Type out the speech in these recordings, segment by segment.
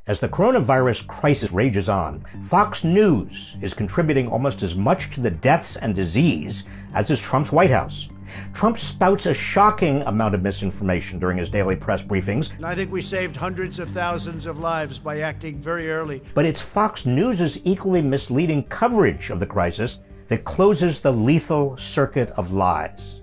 As the coronavirus crisis rages on, Fox News is contributing almost as much to the deaths and disease as is Trump's White House. Trump spouts a shocking amount of misinformation during his daily press briefings. And I think we saved hundreds of thousands of lives by acting very early. But it's Fox News' equally misleading coverage of the crisis that closes the lethal circuit of lies.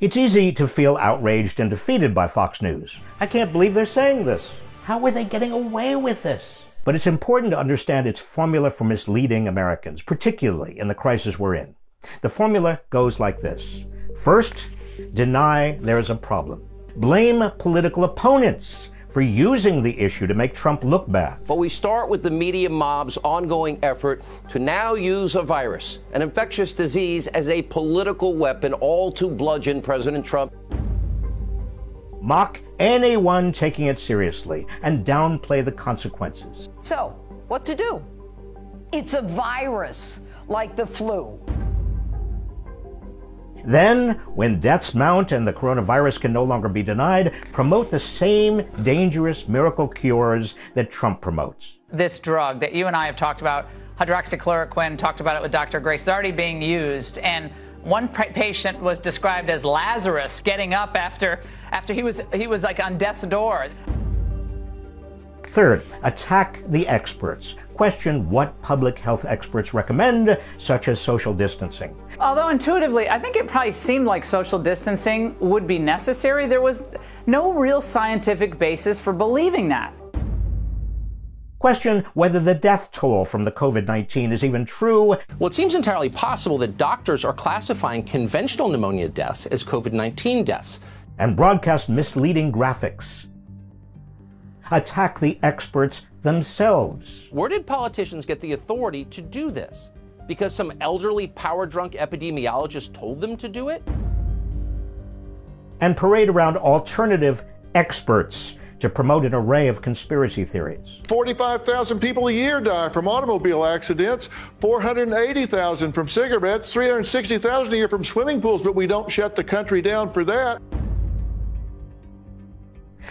It's easy to feel outraged and defeated by Fox News. I can't believe they're saying this. How are they getting away with this? But it's important to understand its formula for misleading Americans, particularly in the crisis we're in. The formula goes like this. First, deny there is a problem. Blame political opponents for using the issue to make Trump look bad. But we start with the media mob's ongoing effort to now use a virus, an infectious disease, as a political weapon, all to bludgeon President Trump. Mock anyone taking it seriously and downplay the consequences. So, what to do? It's a virus, like the flu. Then, when deaths mount and the coronavirus can no longer be denied, promote the same dangerous miracle cures that Trump promotes. This drug that you and I have talked about, hydroxychloroquine, talked about it with Dr. Grace, is already being used. And one patient was described as Lazarus, getting up after he was like on death's door. Third, attack the experts. Question what public health experts recommend, such as social distancing. Although intuitively, I think it probably seemed like social distancing would be necessary. There was no real scientific basis for believing that. Question whether the death toll from the COVID-19 is even true. Well, it seems entirely possible that doctors are classifying conventional pneumonia deaths as COVID-19 deaths. And broadcast misleading graphics. Attack the experts themselves. Where did politicians get the authority to do this? Because some elderly, power-drunk epidemiologist told them to do it? And parade around alternative experts to promote an array of conspiracy theories. 45,000 people a year die from automobile accidents, 480,000 from cigarettes, 360,000 a year from swimming pools, but we don't shut the country down for that.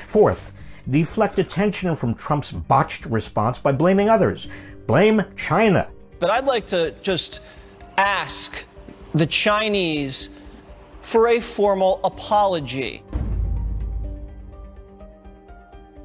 Fourth, deflect attention from Trump's botched response by blaming others. Blame China. But I'd like to just ask the Chinese for a formal apology.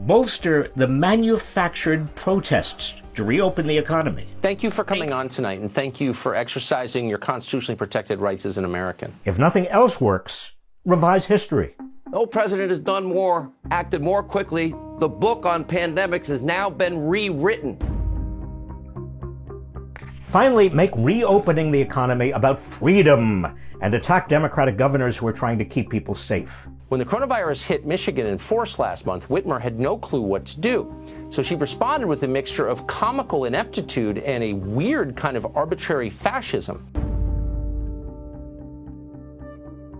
Bolster the manufactured protests to reopen the economy. Thank you for coming on tonight, and thank you for exercising your constitutionally protected rights as an American. If nothing else works, revise history. No president has done more, acted more quickly. The book on pandemics has now been rewritten. Finally, make reopening the economy about freedom and attack Democratic governors who are trying to keep people safe. When the coronavirus hit Michigan in force last month, Whitmer had no clue what to do. So she responded with a mixture of comical ineptitude and a weird kind of arbitrary fascism.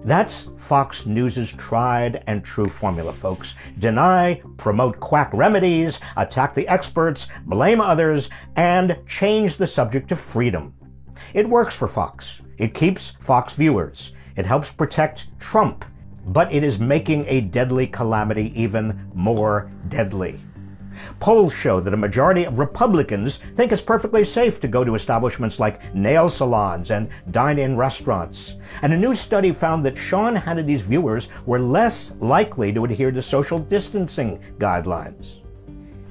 That's Fox News' tried and true formula, folks. Deny, promote quack remedies, attack the experts, blame others, and change the subject to freedom. It works for Fox. It keeps Fox viewers. It helps protect Trump. But it is making a deadly calamity even more deadly. Polls show that a majority of Republicans think it's perfectly safe to go to establishments like nail salons and dine-in restaurants. And a new study found that Sean Hannity's viewers were less likely to adhere to social distancing guidelines.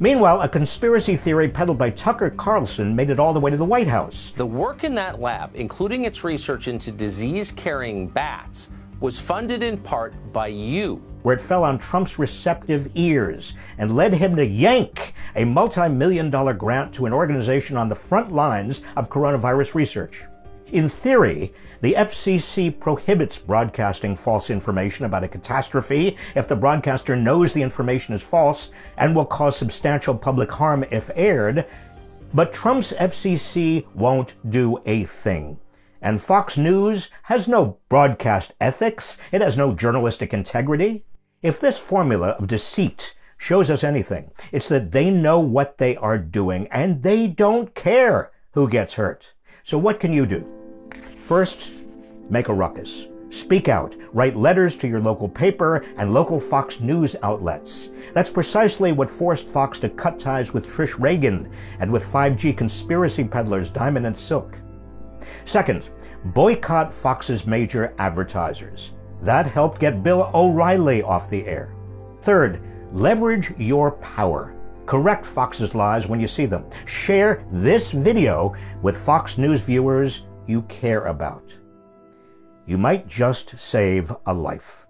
Meanwhile, a conspiracy theory peddled by Tucker Carlson made it all the way to the White House. The work in that lab, including its research into disease-carrying bats, was funded in part by you. Where it fell on Trump's receptive ears and led him to yank a multi-million-dollar grant to an organization on the front lines of coronavirus research. In theory, the FCC prohibits broadcasting false information about a catastrophe if the broadcaster knows the information is false and will cause substantial public harm if aired, but Trump's FCC won't do a thing. And Fox News has no broadcast ethics. It has no journalistic integrity. If this formula of deceit shows us anything, it's that they know what they are doing and they don't care who gets hurt. So what can you do? First, make a ruckus. Speak out. Write letters to your local paper and local Fox News outlets. That's precisely what forced Fox to cut ties with Trish Reagan and with 5G conspiracy peddlers Diamond and Silk. Second, boycott Fox's major advertisers. That helped get Bill O'Reilly off the air. Third, leverage your power. Correct Fox's lies when you see them. Share this video with Fox News viewers you care about. You might just save a life.